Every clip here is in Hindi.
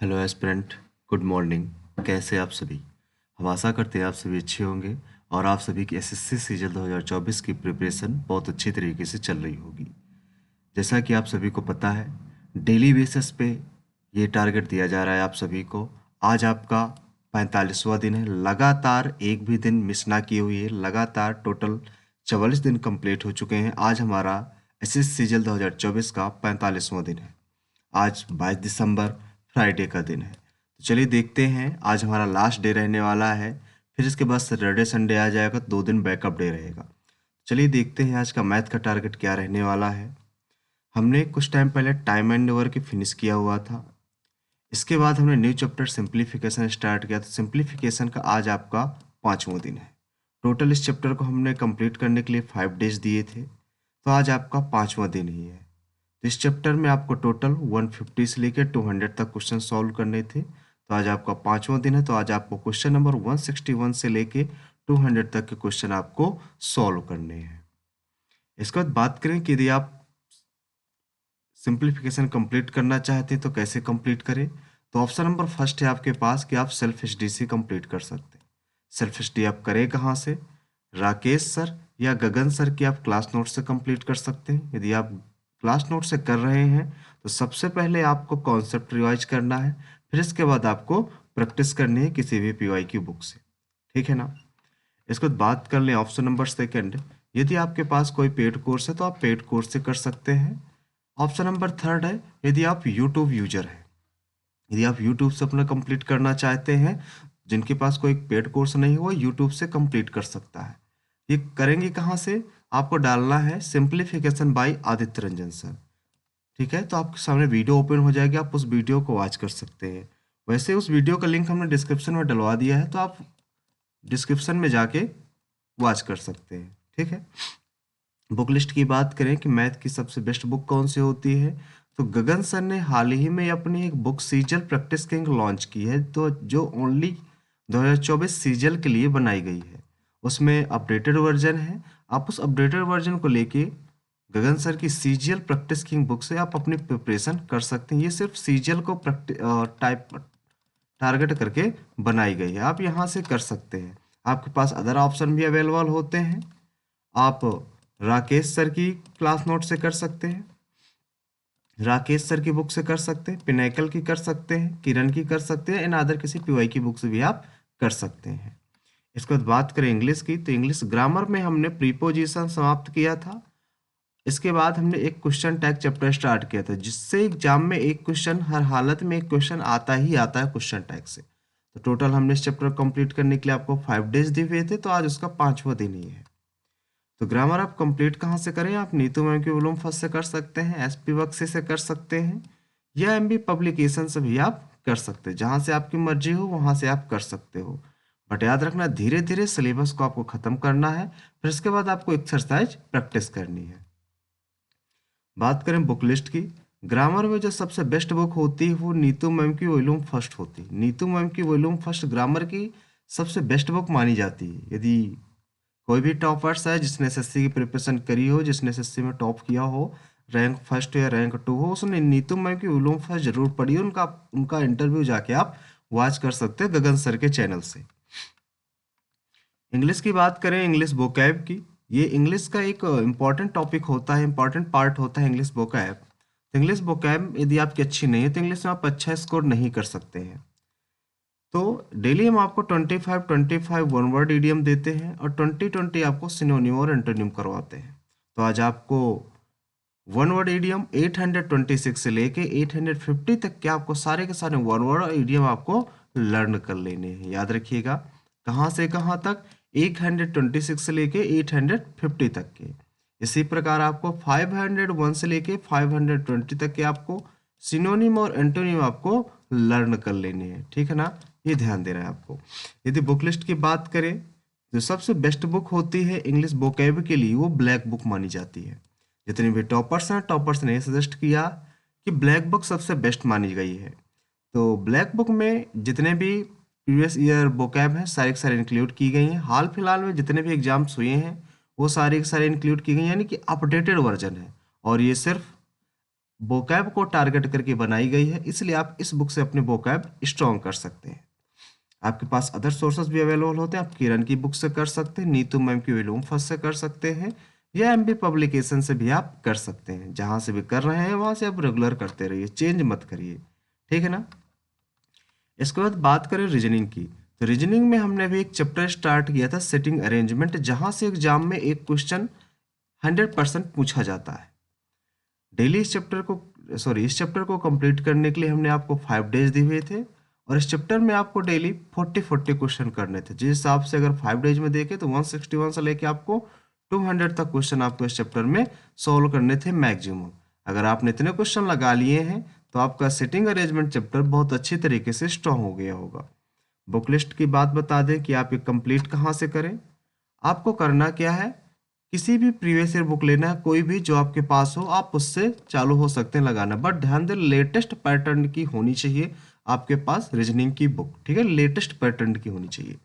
Hello aspirant, good morning. कैसे आप सभी? हम आशा करते हैं आप सभी अच्छे होंगे और आप सभी की एसएससी सीजन 2024 की प्रिपरेशन बहुत अच्छी तरीके से चल रही होगी। जैसा कि आप सभी को पता है, डेली बेसिस पे ये टारगेट दिया जा रहा है आप सभी को। आज आपका 45वां दिन है, लगातार एक भी दिन मिस ना किए हुए, लगातार टोटल 44 दिन कंप्लीट हो चुके हैं। आज हमारा एसएससी सीजन 2024 का 45वां दिन है। आज 22 दिसंबर फ्राइडे का दिन है। तो चलिए देखते हैं, आज हमारा लास्ट डे रहने वाला है। फिर इसके बाद सैटरडे संडे आ जाएगा, 2 दिन बैकअप डे रहेगा। चलिए देखते हैं आज का मैथ का टारगेट क्या रहने वाला है। हमने कुछ टाइम पहले टाइम एंड ओवर की फिनिश किया हुआ था। इसके बाद हमने न्यू चैप्टर सिंप्लीफिकेशन स्टार्ट किया। तो सिंप्लीफिकेशन का आज आपका 5वां दिन है। टोटल इस चैप्टर को हमने कंप्लीट करने के लिए 5 डेज दिए थे, तो आज आपका 5वां दिन ही है। तो इस चैप्टर में आपको टोटल 150 से लेकर 200 तक क्वेश्चन सॉल्व करने थे। तो आज आपका 5वां दिन है, तो आज आपको क्वेश्चन नंबर 161 से लेके 200 तक के क्वेश्चन आपको सॉल्व करने हैं। इसके बाद बात करें कि यदि आप सिंप्लीफिकेशन कंप्लीट करना चाहते हैं तो कैसे कंप्लीट करें। तो ऑप्शन नंबर फर्स्ट है आपके पास कि आप सेल्फ एचडी से कंप्लीट कर सकते हैं। सेल्फ एचडी आप करें कहाँ से? राकेश सर या गगन सर की आप क्लास नोट से कंप्लीट कर सकते हैं। यदि आप क्लास नोट से कर रहे हैं तो सबसे पहले आपको कॉन्सेप्ट रिवाइज करना है, फिर इसके बाद आपको प्रैक्टिस करनी है किसी भी पीवाई की बुक से। ठीक है ना? इसके बाद बात कर लें ऑप्शन नंबर सेकंड। यदि आपके पास कोई पेड कोर्स है तो आप पेड कोर्स से कर सकते हैं। ऑप्शन नंबर थर्ड है, यदि आप यूट्यूब यूजर हैं, यदि आप यूट्यूब से अपना कंप्लीट करना चाहते हैं, जिनके पास कोई पेड कोर्स नहीं हुआ यूट्यूब से कंप्लीट कर सकता है। ये करेंगे कहाँ से? आपको डालना है simplification by Aditya Ranjan sir. ठीक है, तो आपके सामने वीडियो ओपन हो जाएगी, आप उस वीडियो को वॉच कर सकते हैं। वैसे उस वीडियो का लिंक हमने डिस्क्रिप्शन में डलवा दिया है, तो आप डिस्क्रिप्शन में जाके वॉच कर सकते हैं। ठीक है, बुक लिस्ट की बात करें कि मैथ की सबसे बेस्ट बुक कौन सी होती है, तो गगन सर ने हाल ही में अपनी एक बुक सीजल प्रैक्टिस किंग लॉन्च की है, तो जो ओनली 2024 सीजल के लिए बनाई गई है। उसमें अपडेटेड वर्जन है। आप उस अपडेटेड वर्जन को लेके गगन सर की सीजीएल प्रैक्टिस किंग बुक से आप अपनी प्रिपरेशन कर सकते हैं। ये सिर्फ सीजीएल को टाइप टारगेट करके बनाई गई है, आप यहाँ से कर सकते हैं। आपके पास अदर ऑप्शन भी अवेलेबल होते हैं। आप राकेश सर की क्लास नोट से कर सकते हैं, राकेश सर की बुक से कर सकते हैं, पिनाकल की कर सकते हैं, किरण की कर सकते हैं, इन अदर किसी पीवाई की बुक से भी आप कर सकते हैं। इसके बाद बात करें इंग्लिश की, तो इंग्लिश ग्रामर में हमने प्रीपोजिशन समाप्त किया था। इसके बाद हमने एक क्वेश्चन टैग चैप्टर स्टार्ट किया था, जिससे एग्जाम में एक क्वेश्चन, हर हालत में एक क्वेश्चन आता ही आता है क्वेश्चन टैग से। तो टोटल हमने इस चैप्टर कंप्लीट करने के लिए आपको 5 डेज दिए हुए थे, तो आज उसका 5वां दिन ही है। तो ग्रामर आप कंप्लीट कहाँ से करें? आप नीतू मैम के वॉल्यूम फर्स्ट से कर सकते हैं, एसपी बक्सी से कर सकते हैं, या एमबी पब्लिकेशन से भी आप कर सकते हैं। जहाँ से आपकी मर्जी हो वहाँ से आप कर सकते हो, बट याद रखना धीरे धीरे सिलेबस को आपको ख़त्म करना है, फिर इसके बाद आपको एक्सरसाइज प्रैक्टिस करनी है। बात करें बुक लिस्ट की, ग्रामर में जो सबसे बेस्ट बुक होती है वो नीतू मैम की वॉल्यूम फर्स्ट होती है। नीतू मैम की वॉल्यूम फर्स्ट ग्रामर की सबसे बेस्ट बुक मानी जाती है। यदि कोई भी टॉपर्स है जिसने एसएससी की प्रिपरेशन करी हो, जिसने एसएससी में टॉप किया हो, रैंक फर्स्ट या रैंक 2 हो, उसने नीतू मैम की वॉल्यूम फर्स्ट जरूर पढ़ी हो। उनका उनका इंटरव्यू जाके आप वॉच कर सकते हैं गगन सर के चैनल से। इंग्लिश की बात करें, इंग्लिश वोकैब की, ये इंग्लिश का एक इम्पॉर्टेंट टॉपिक होता है, इम्पॉर्टेंट पार्ट होता है इंग्लिश वोकैब। तो इंग्लिश वोकैब यदि आपकी अच्छी नहीं है तो इंग्लिश में आप अच्छा स्कोर नहीं कर सकते हैं। तो डेली हम आपको 25 वन वर्ड इडियम देते हैं और 20 आपको सिनोनिम और एंटोनिम करवाते हैं। तो आज आपको वन वर्ड इडियम 826 से लेके 850 तक के आपको सारे के सारे वन वर्ड और इडियम आपको लर्न कर लेने हैं। याद रखिएगा, कहाँ से कहाँ तक? 826 से लेके 850 तक के। इसी प्रकार आपको 501 से लेके 520 तक के आपको सिनोनिम और एंटोनिम आपको लर्न कर लेने हैं। ठीक है ना? ये ध्यान देना है आपको। यदि बुक लिस्ट की बात करें, जो सबसे बेस्ट बुक होती है इंग्लिश वोकैब के लिए वो ब्लैक बुक मानी जाती है। जितने भी टॉपर्स हैं, टॉपर्स ने सजेस्ट किया कि ब्लैक बुक सबसे बेस्ट मानी गई है। तो ब्लैक बुक में जितने भी प्रीवियस ईयर वोकैब हैं सारे के सारे इंक्लूड की गई हैं। हाल फिलहाल में जितने भी एग्जाम्स हुए हैं वो सारे के सारे इंक्लूड की गई हैं, यानी कि अपडेटेड वर्जन है। और ये सिर्फ वोकैब को टारगेट करके बनाई गई है, इसलिए आप इस बुक से अपने वोकैब स्ट्रॉन्ग कर सकते हैं। आपके पास अदर सोर्सेज भी अवेलेबल होते हैं, आप किरण की बुक से कर सकते हैं, नीतू मैम की विलोम फर्स्ट से कर सकते हैं, या एमबी पब्लिकेशन से भी आप कर सकते हैं। जहाँ से भी कर रहे हैं वहाँ से आप रेगुलर करते रहिए, चेंज मत करिए, ठीक है ना। इसके बाद बात करें रीजनिंग की, तो रीजनिंग में हमने अभी एक चैप्टर स्टार्ट किया था सेटिंग अरेंजमेंट, जहाँ से एग्जाम में एक क्वेश्चन 100% पूछा जाता है। डेली इस चैप्टर को कंप्लीट करने के लिए हमने आपको 5 डेज दिए हुए थे, और इस चैप्टर में आपको डेली 40 क्वेश्चन करने थे। जिस हिसाब से अगर 5 डेज में देखें तो 161 से लेके आपको 200 तक क्वेश्चन आपको इस चैप्टर में सॉल्व करने थे मैक्सिमम। अगर आपने इतने क्वेश्चन लगा लिए हैं तो आपका सेटिंग अरेंजमेंट चैप्टर बहुत अच्छी तरीके से स्ट्रॉन्ग हो गया होगा। बुक लिस्ट की बात बता दें कि आप ये कंप्लीट कहाँ से करें। आपको करना क्या है, किसी भी प्रीवियस ईयर बुक लेना है, कोई भी जो आपके पास हो, आप उससे चालू हो सकते हैं लगाना, बट ध्यान दें लेटेस्ट पैटर्न की होनी चाहिए आपके पास रीजनिंग की बुक, ठीक है, लेटेस्ट पैटर्न की होनी चाहिए।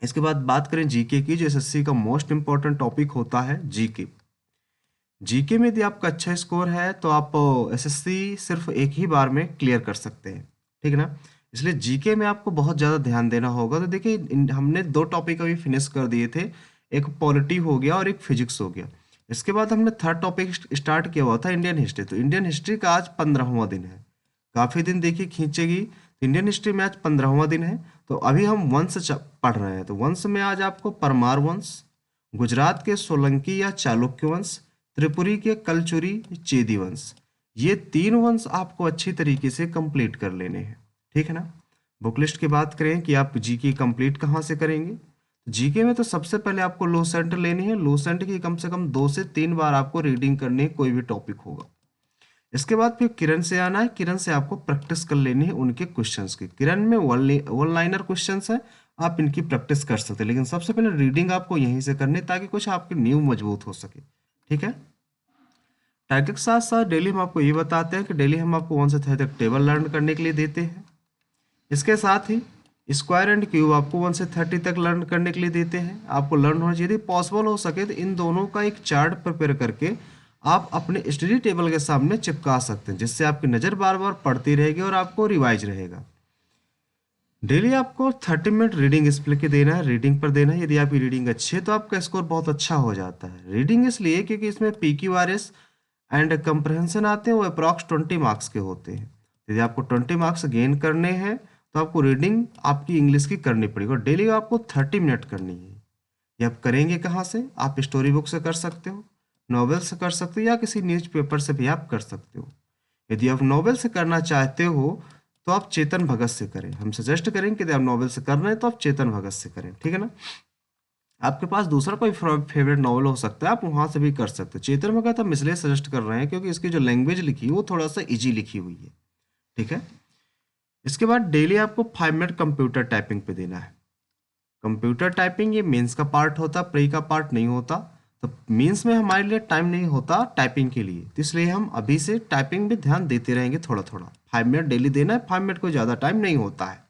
इसके बाद बात करें जीके की, जो एसएससी का मोस्ट इंपॉर्टेंट टॉपिक होता है जीके। जीके में यदि आपका अच्छा स्कोर है तो आप एसएससी सिर्फ एक ही बार में क्लियर कर सकते हैं, ठीक है ना। इसलिए जीके में आपको बहुत ज़्यादा ध्यान देना होगा। तो देखिए हमने 2 टॉपिक अभी फिनिश कर दिए थे, एक पॉलिटी हो गया और एक फिजिक्स हो गया। इसके बाद हमने 3rd टॉपिक स्टार्ट किया हुआ था इंडियन हिस्ट्री। तो इंडियन हिस्ट्री का आज 15वां दिन है, काफ़ी दिन देखिए खींचेगी। तो इंडियन हिस्ट्री में आज 15वां दिन है। तो अभी हम वंश पढ़ रहे हैं, तो वंश में आज आपको परमार वंश, गुजरात के सोलंकी या चालुक्य वंश, त्रिपुरी के कलचुरी चेदी वंश, ये 3 वंश आपको अच्छी तरीके से कंप्लीट कर लेने हैं, ठीक है ना। बुक लिस्ट की बात करें कि आप जीके कंप्लीट कहाँ से करेंगे, जीके में तो सबसे पहले आपको लो सेंट लेनी है। लो सेंट की कम से कम 2 से 3 बार आपको रीडिंग करनी है, कोई भी टॉपिक होगा। इसके बाद फिर किरण से आना है, किरण से आपको प्रैक्टिस कर लेनी है उनके क्वेश्चंस की। किरण में वन लाइनर क्वेश्चंस है, आप इनकी प्रैक्टिस कर सकते हैं, लेकिन सबसे पहले रीडिंग आपको यहीं से करनी है ताकि कुछ आपकी नींव मजबूत हो सके, ठीक है। टारगेट के साथ साथ डेली हम आपको ये बताते हैं कि डेली हम आपको 1 से 3 तक टेबल लर्न करने के लिए देते हैं। इसके साथ ही स्क्वायर एंड क्यूब आपको 1 से 30 तक लर्न करने के लिए देते हैं। आपको लर्न होना चाहिए, यदि पॉसिबल हो सके तो इन दोनों का एक चार्ट प्रिपेयर करके आप अपने स्टडी टेबल के सामने चिपका सकते हैं, जिससे आपकी नज़र बार बार पड़ती रहेगी और आपको रिवाइज रहेगा। डेली आपको 30 मिनट रीडिंग इस पे देना है, रीडिंग पर देना है। यदि आपकी रीडिंग अच्छी है तो आपका स्कोर बहुत अच्छा हो जाता है। रीडिंग इसलिए क्योंकि इसमें PQRS एंड कंप्रहेंशन आते हैं, वो अप्रॉक्स 20 मार्क्स के होते हैं। यदि आपको 20 मार्क्स गेन करने हैं तो आपको रीडिंग आपकी इंग्लिश की करनी पड़ेगी, और डेली आपको 30 मिनट करनी है। ये आप करेंगे कहाँ से, आप स्टोरी बुक से कर सकते हो, नॉवेल से कर सकते हो, या किसी न्यूज़पेपर से भी आप कर सकते हो। यदि आप नॉवेल से करना चाहते हो तो आप चेतन भगत से करें। हम सजेस्ट करेंगे कि यदि आप नॉवेल से कर रहे हैं तो आप चेतन भगत से करें, ठीक है ना। आपके पास दूसरा कोई फेवरेट नॉवल हो सकता है, आप वहाँ से भी कर सकते हो। चेतन भगत हम इसलिए सजेस्ट कर रहे हैं क्योंकि इसकी जो लैंग्वेज लिखी है वो थोड़ा सा ईजी लिखी हुई है, ठीक है। इसके बाद डेली आपको 5 मिनट कंप्यूटर टाइपिंग पे देना है। कंप्यूटर टाइपिंग ये मेंस का पार्ट होता, प्री का पार्ट नहीं होता। तो मेंस में हमारे लिए टाइम नहीं होता टाइपिंग के लिए, तो इसलिए हम अभी से टाइपिंग पे ध्यान देते रहेंगे थोड़ा थोड़ा। 5 मिनट डेली देना है, 5 मिनट को ज़्यादा टाइम नहीं होता है।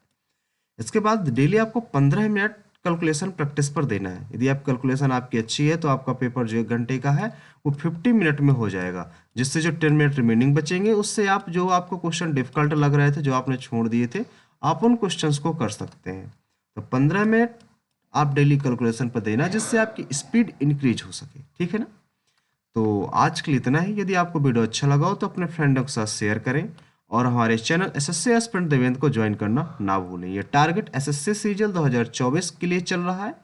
इसके बाद डेली आपको 15 मिनट कैलकुलेशन प्रैक्टिस पर देना है। यदि आप कैलकुलेशन आपकी अच्छी है तो आपका पेपर जो 1 घंटे का है वो 50 मिनट में हो जाएगा, जिससे जो 10 मिनट रिमेनिंग बचेंगे उससे आप जो आपको क्वेश्चन डिफिकल्ट लग रहे थे, जो आपने छोड़ दिए थे, आप उन क्वेश्चंस को कर सकते हैं। तो 15 मिनट आप डेली कैलकुलेशन पर देना, जिससे आपकी स्पीड इंक्रीज हो सके, ठीक है ना। तो आज के लिए इतना ही। यदि आपको वीडियो अच्छा लगा हो तो अपने फ्रेंडों के साथ शेयर करें, और हमारे चैनल एसएससी एस्पिरेंट देवेंद्र को ज्वाइन करना ना भूलें। ये टारगेट एसएससी सीजीएल 2024 के लिए चल रहा है।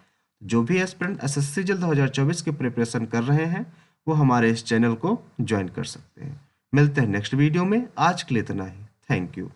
जो भी एस्पिरेंट एसएससी सीजीएल 2024 की प्रिपरेशन कर रहे हैं वो हमारे इस चैनल को ज्वाइन कर सकते हैं। मिलते हैं नेक्स्ट वीडियो में, आज के लिए इतना ही। Thank you.